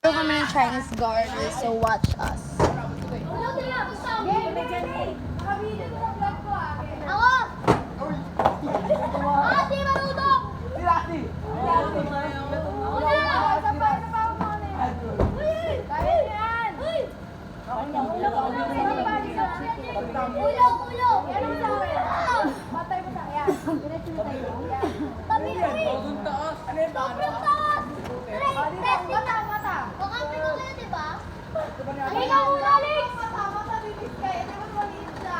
Magluto kami ng Chinese garlic, so watch us. Ako! Ate, marunong! Ulo! Patay mo sa kaya. Tabi, uy! Sobrang taas! Mata! Kakampi ko kayo, diba? Ay, ikaw una, Alex! Mata, bibis ka. Ito mas maliit siya.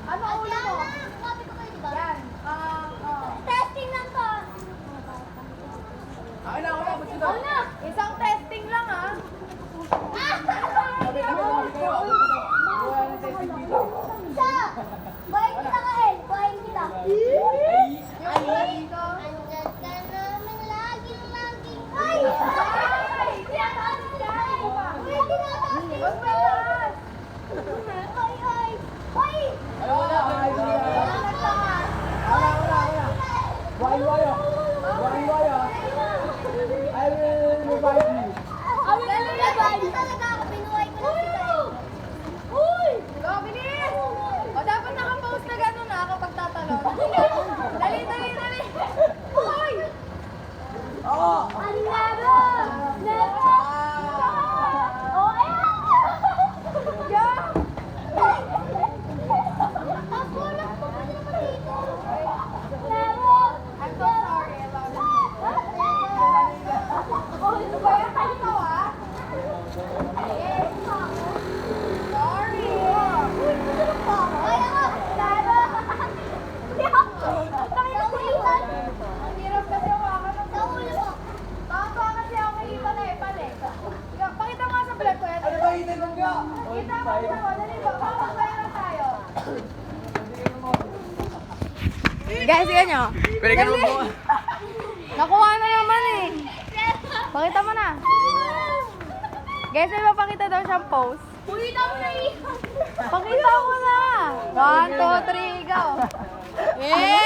Ano ulo mo? Kakampi ko kayo, diba? Yan. Testing lang to. Ako na! Isang testing lang, ha? Isa! Buhayin kita ka, El. Buhayin kita. Andyan ka namin laging. Ay! Ay! Tinataas yan! Uy, tinataas yan! Huwag mataas! Ay! Ay! Talaga ako, pinuhay ko lang kita. Uy! Go, bilis! O, dapat nakapost na gano'n na kapag tatalon. Dali! Uy! Ang laro! Laro! Oh, ayan! Yeah! Ako lang po kasi naman dito. Laro! I'm so sorry about that. Oh, ito ba yung kanito, ah? Sorry! Uy, tulog pa ako. Ay, ako! Laro! Nakita ko iwan. Ang hirap kasi hawakan ng sa ulo mo. Baka kasi ako may iwan na pala. Pakita mo nga sa vlog ko yan. Ano ba hitin mo nga? Kita mo sa dali ba? Papagbayan na tayo. Guys, yan nyo. Pwede ka naman po. Nakuha na naman eh. Pakita mo na. Guys, may mapakita daw siyang pose. Pakita mo na iwan. Pakita mo na. 1, 2, 3, go. Eh!